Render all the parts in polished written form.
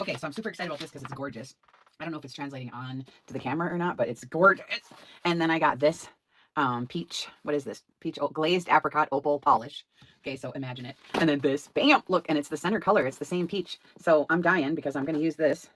Okay, so I'm super excited about this because it's gorgeous. I don't know if it's translating on to the camera or not, but it's gorgeous. And then I got this peach. What is this? Peach glazed apricot opal polish. Okay, so imagine it. And then this, bam, look, and it's the center color. It's the same peach. So I'm dying because I'm going to use this.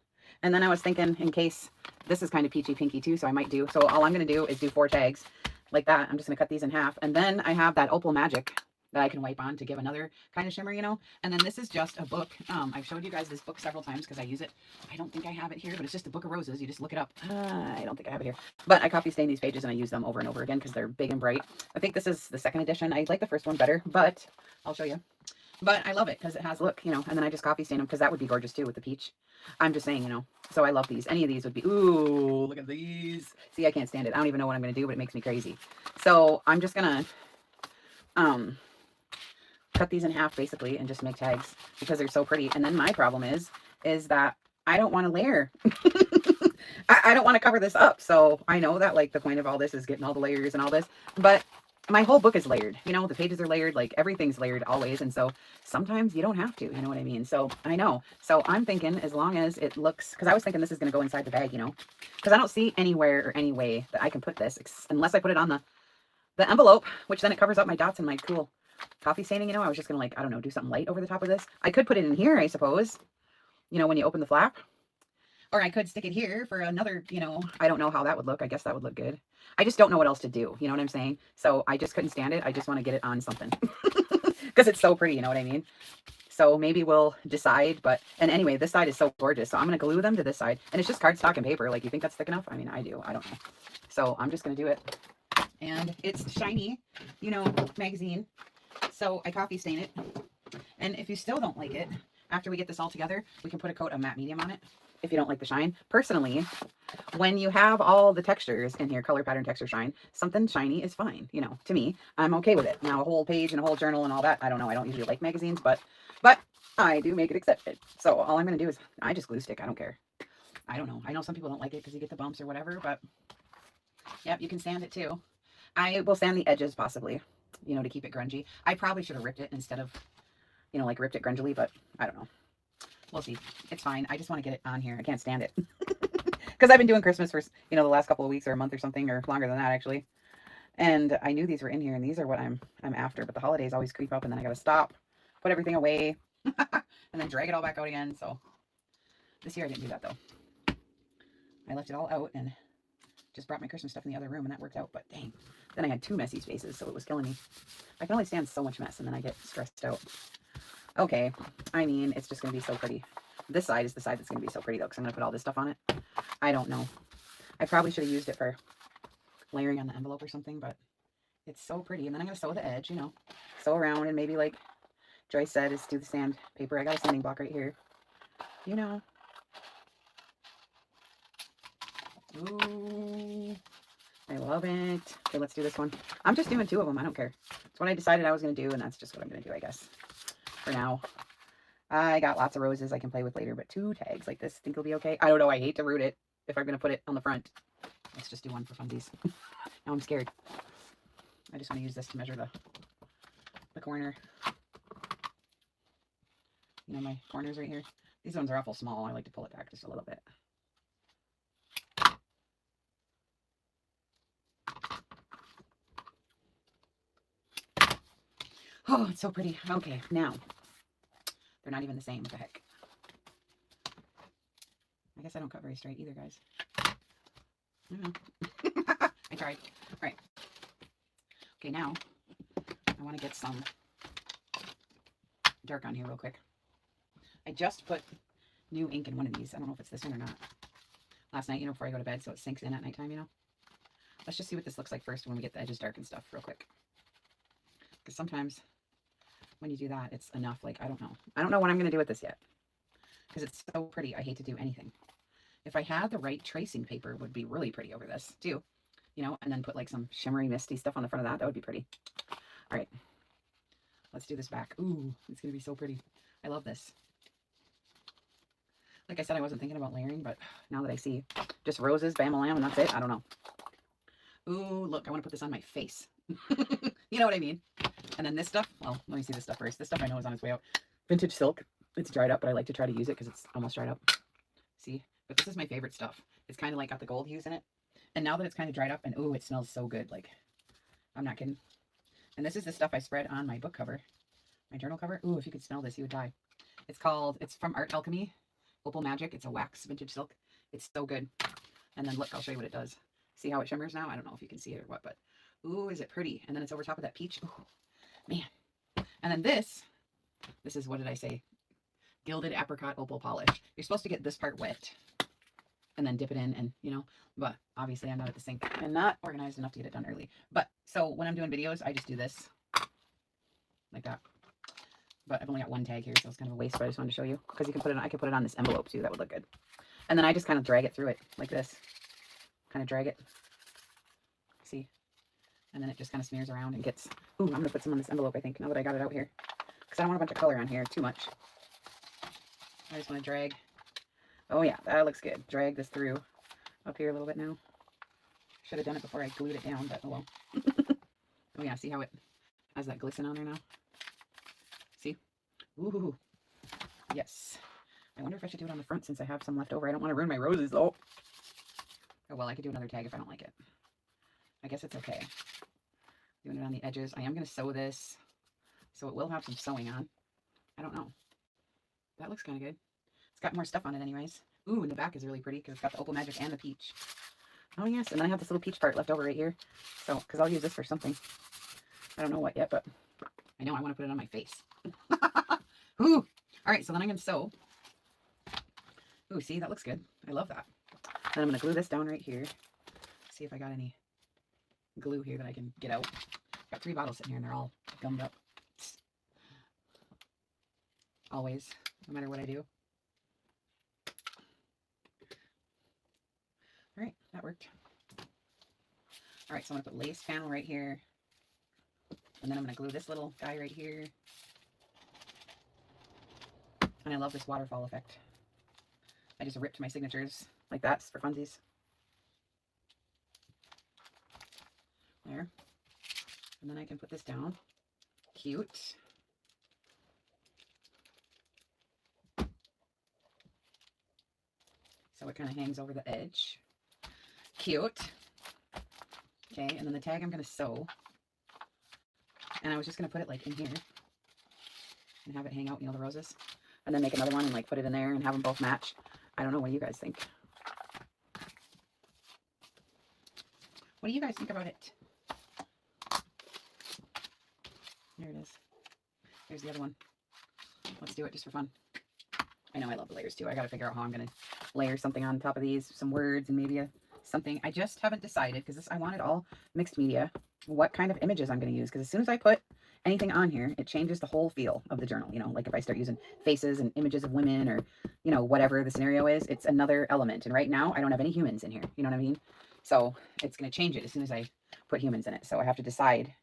And then I was thinking, in case this is kind of peachy pinky too, so I might do. So all I'm going to do is do 4 tags like that. I'm just going to cut these in half. And then I have that opal magic that I can wipe on to give another kind of shimmer, you know. And then this is just a book. I've showed you guys this book several times because I use it. I don't think I have it here, but it's just a book of roses. You just look it up. I don't think I have it here, but I copy stain these pages and I use them over and over again because they're big and bright. I think this is the second edition. I like the first one better, but I'll show you. But I love it because it has, look, you know, and then I just copy stain them because that would be gorgeous too with the peach. I'm just saying, you know, so I love these. Any of these would be, ooh, look at these. See, I can't stand it. I don't even know what I'm going to do, but it makes me crazy. So I'm just going to, cut these in half basically and just make tags because they're so pretty. And then my problem is that I don't want to layer. I don't want to cover this up. So I know that like the point of all this is getting all the layers and all this, but my whole book is layered. You know, the pages are layered, like everything's layered always. And so sometimes you don't have to, you know what I mean? So I know. So I'm thinking as long as it looks, because I was thinking this is going to go inside the bag, you know, because I don't see anywhere or any way that I can put this unless I put it on the envelope, which then it covers up my dots and my cool coffee staining, you know. I was just gonna, like, I don't know, do something light over the top of this. I could put it in here, I suppose, you know, when you open the flap, or I could stick it here for another, you know, I don't know how that would look. I guess that would look good. I just don't know what else to do, you know what I'm saying? So I just couldn't stand it. I just want to get it on something because it's so pretty, you know what I mean? So maybe we'll decide, but, and anyway, this side is so gorgeous. So I'm going to glue them to this side, and it's just cardstock and paper. Like, you think that's thick enough? I mean, I do. I don't know. So I'm just going to do it. And it's shiny, you know, magazine. So I copy stain it. And if you still don't like it, after we get this all together, we can put a coat of matte medium on it if you don't like the shine. Personally, when you have all the textures in here, color, pattern, texture, shine, something shiny is fine. You know, to me, I'm okay with it. Now, a whole page and a whole journal and all that, I don't know. I don't usually like magazines, but I do make it accepted. So all I'm going to do is I just glue stick. I don't care. I don't know. I know some people don't like it because you get the bumps or whatever, but yep, you can sand it too. I will sand the edges possibly, you know, to keep it grungy. I probably should have ripped it instead of, you know, like ripped it grungily, but I don't know. We'll see. It's fine. I just want to get it on here. I can't stand it. Because I've been doing Christmas for, you know, the last couple of weeks or a month or something, or longer than that actually. And I knew these were in here, and these are what I'm after. But the holidays always creep up, and then I got to stop, put everything away, and then drag it all back out again. So this year I didn't do that though. I left it all out and just brought my Christmas stuff in the other room, and that worked out. But dang, then I had 2 messy spaces, so it was killing me. I can only stand so much mess, and then I get stressed out. Okay, I mean, it's just going to be so pretty. This side is the side that's going to be so pretty, though, because I'm going to put all this stuff on it. I don't know. I probably should have used it for layering on the envelope or something, but it's so pretty. And then I'm going to sew the edge, you know, sew around, and maybe, like Joyce said, is do the sandpaper. I got a sanding block right here, you know. Ooh, I love it. Okay, let's do this one. I'm just doing 2 of them. I don't care. It's what I decided I was going to do, and that's just what I'm going to do, I guess, for now. I got lots of roses I can play with later, but 2 tags like this, think it'll be okay? I don't know. I hate to root it if I'm going to put it on the front. Let's just do one for funsies. Now I'm scared. I just want to use this to measure the corner. You know, my corners right here. These ones are awful small. I like to pull it back just a little bit. Oh, it's so pretty. Okay, now. They're not even the same. What the heck? I guess I don't cut very straight either, guys. I don't know. I tried. All right. Okay, now I want to get some dark on here real quick. I just put new ink in one of these. I don't know if it's this one or not. Last night, you know, before I go to bed, so it sinks in at nighttime, you know. Let's just see what this looks like first when we get the edges dark and stuff real quick. Because sometimes when you do that, it's enough. Like, I don't know. I don't know what I'm going to do with this yet. Because it's so pretty. I hate to do anything. If I had the right tracing paper, it would be really pretty over this, too. You know, and then put, like, some shimmery, misty stuff on the front of that. That would be pretty. All right. Let's do this back. Ooh, it's going to be so pretty. I love this. Like I said, I wasn't thinking about layering, but now that I see just roses, bam-a-lam, and that's it, I don't know. Ooh, look, I want to put this on my face. You know what I mean? And then this stuff, well, let me see this stuff first. This stuff I know is on its way out. Vintage silk. It's dried up, but I like to try to use it because it's almost dried up. See? But this is my favorite stuff. It's kind of like got the gold hues in it. And now that it's kind of dried up, and ooh, it smells so good. Like, I'm not kidding. And this is the stuff I spread on my book cover, my journal cover. Ooh, if you could smell this, you would die. It's from Art Alchemy, Opal Magic. It's a wax vintage silk. It's so good. And then look, I'll show you what it does. See how it shimmers now? I don't know if you can see it or what, but ooh, is it pretty? And then it's over top of that peach. Ooh, man. And then this is, what did I say? Gilded apricot opal polish. You're supposed to get this part wet and then dip it in, and but obviously I'm not at the sink and not organized enough to get it done early. But so when I'm doing videos, I just do this like that. But I've only got one tag here, so it's kind of a waste, but I just wanted to show you because you can put it on, I could put it on this envelope too. That would look good. And then I just kind of drag it through it like this. Kind of drag it. See? And then it just kind of smears around and gets, ooh, I'm going to put some on this envelope, I think, now that I got it out here. Because I don't want a bunch of color on here, too much. I just want to drag. Oh yeah, that looks good. Drag this through up here a little bit now. Should have done it before I glued it down, but oh well. Oh yeah, see how it has that glisten on there now? See? Ooh. Yes. I wonder if I should do it on the front since I have some left over. I don't want to ruin my roses though. Oh well, I could do another tag if I don't like it. I guess it's okay. Doing it on the edges. I am going to sew this, so it will have some sewing on. I don't know. That looks kind of good. It's got more stuff on it anyways. Ooh, and the back is really pretty because it's got the Opal Magic and the peach. Oh yes, and then I have this little peach part left over right here. So, because I'll use this for something. I don't know what yet, but I know I want to put it on my face. Ooh. All right, so then I'm going to sew. Ooh, see, that looks good. I love that. Then I'm going to glue this down right here. See if I got any glue here that I can get out. Got 3 bottles sitting here and they're all gummed up. Always, no matter what I do. All right, that worked. All right, so I'm going to put lace panel right here. And then I'm going to glue this little guy right here. And I love this waterfall effect. I just ripped my signatures like that for funsies. There. And then I can put this down. Cute. So it kind of hangs over the edge. Cute. Okay, and then the tag I'm going to sew. And I was just going to put it like in here. And have it hang out, the roses. And then make another one and like put it in there and have them both match. I don't know. What do you guys think? What do you guys think about it? There it is. Here's the other one. Let's do it just for fun. I know I love the layers too. I got to figure out how I'm going to layer something on top of these, some words and maybe something. I just haven't decided because I want it all mixed media, what kind of images I'm going to use. Because as soon as I put anything on here, it changes the whole feel of the journal. Like if I start using faces and images of women or, whatever the scenario is, it's another element. And right now I don't have any humans in here. You know what I mean? So it's going to change it as soon as I put humans in it. So I have to decide.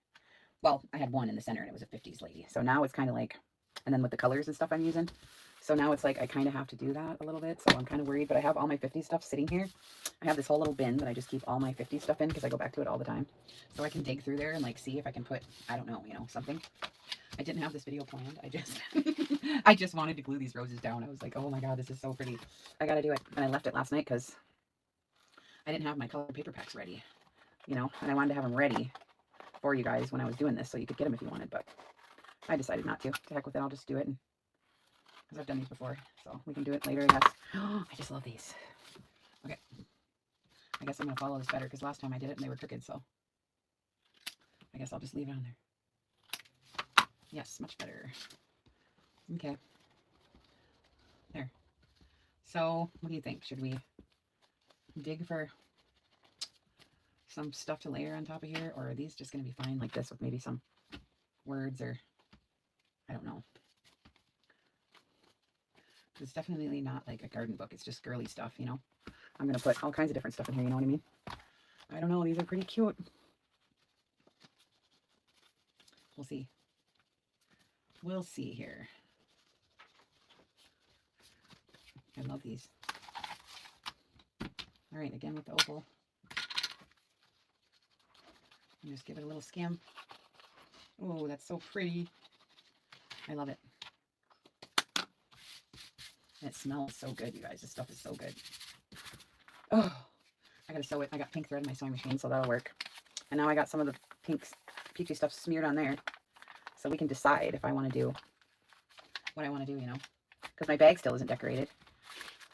Well, I had one in the center and it was a 50s lady. So now it's kind of like, and then with the colors and stuff I'm using. So now it's like I kind of have to do that a little bit. So I'm kind of worried, but I have all my 50 stuff sitting here. I have this whole little bin that I just keep all my 50 stuff in because I go back to it all the time. So I can dig through there and like see if I can put, I don't know, something. I didn't have this video planned. I just wanted to glue these roses down. I was like, oh my God, this is so pretty. I got to do it. And I left it last night because I didn't have my colored paper packs ready, and I wanted to have them ready for you guys when I was doing this so you could get them if you wanted, but I decided not to. To heck with it, I'll just do it. Because I've done these before, so we can do it later, I guess. Oh, I just love these. Okay. I guess I'm going to follow this better because last time I did it and they were crooked, so I guess I'll just leave it on there. Yes, much better. Okay. There. So, what do you think? Should we dig for some stuff to layer on top of here, or are these just going to be fine like this with maybe some words or I don't know. It's definitely not like a garden book. It's just girly stuff, I'm going to put all kinds of different stuff in here, you know what I mean? I don't know. These are pretty cute. We'll see. We'll see here. I love these. All right, again with the opal. And just give it a little skim. Oh, that's so pretty. I love it. And it smells so good, you guys. This stuff is so good. Oh, I gotta sew it. I got pink thread in my sewing machine, so that'll work. And now I got some of the pink peachy stuff smeared on there. So we can decide if I want to do what I want to do, you know. Because my bag still isn't decorated.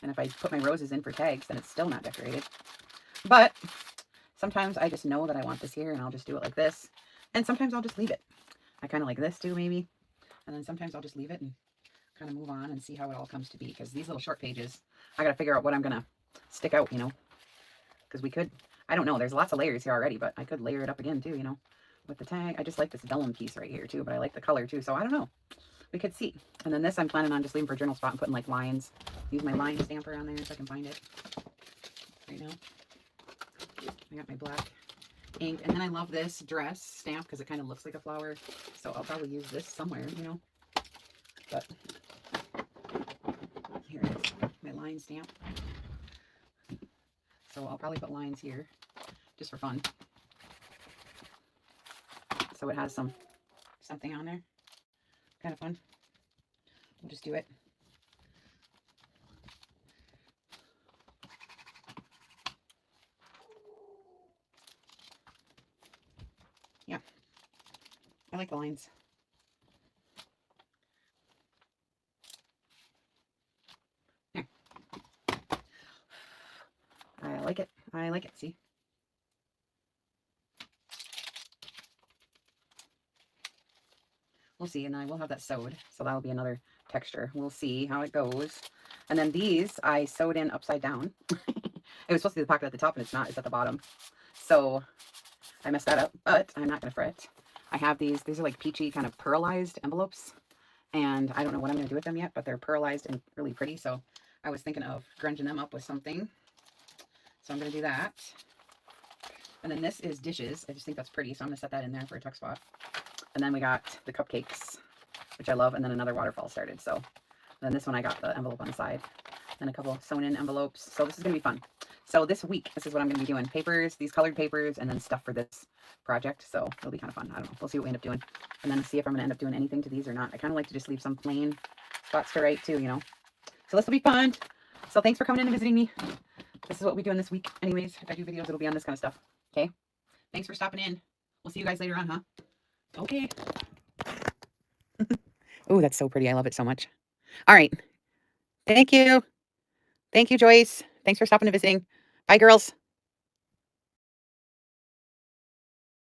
And if I put my roses in for tags, then it's still not decorated. But sometimes I just know that I want this here, and I'll just do it like this. And sometimes I'll just leave it. I kind of like this too, maybe. And then sometimes I'll just leave it and kind of move on and see how it all comes to be. Because these little short pages, I got to figure out what I'm going to stick out, you know. Because we could, I don't know, there's lots of layers here already, but I could layer it up again too, you know, with the tag. I just like this vellum piece right here too, but I like the color too. So I don't know. We could see. And then this I'm planning on just leaving for journal spot and putting like lines. Use my line stamper on there if I can find it right now. I got my black ink. And then I love this dress stamp because it kind of looks like a flower. So I'll probably use this somewhere, you know. But here it is, my line stamp. So I'll probably put lines here just for fun. So it has something on there. Kind of fun. We'll just do it. Yeah. I like the lines. There. I like it. I like it. See? We'll see, and I will have that sewed, so that'll be another texture. We'll see how it goes. And then these I sewed in upside down. It was supposed to be the pocket at the top, and it's not. It's at the bottom. So I messed that up, but I'm not going to fret. I have these. These are like peachy kind of pearlized envelopes, and I don't know what I'm going to do with them yet, but they're pearlized and really pretty, so I was thinking of grunging them up with something. So I'm going to do that. And then this is dishes. I just think that's pretty, so I'm going to set that in there for a tuck spot. And then we got the cupcakes, which I love, and then another waterfall started. So then this one I got the envelope on the side, and a couple sewn in envelopes. So this is going to be fun. So this week, this is what I'm going to be doing. Papers, these colored papers, and then stuff for this project. So it'll be kind of fun. I don't know. We'll see what we end up doing. And then see if I'm going to end up doing anything to these or not. I kind of like to just leave some plain spots to write too, you know. So this will be fun. So thanks for coming in and visiting me. This is what we're doing this week. Anyways, if I do videos, it'll be on this kind of stuff. Okay? Thanks for stopping in. We'll see you guys later on, huh? Okay. Oh, that's so pretty. I love it so much. All right. Thank you. Thank you, Joyce. Thanks for stopping and visiting. Bye, girls.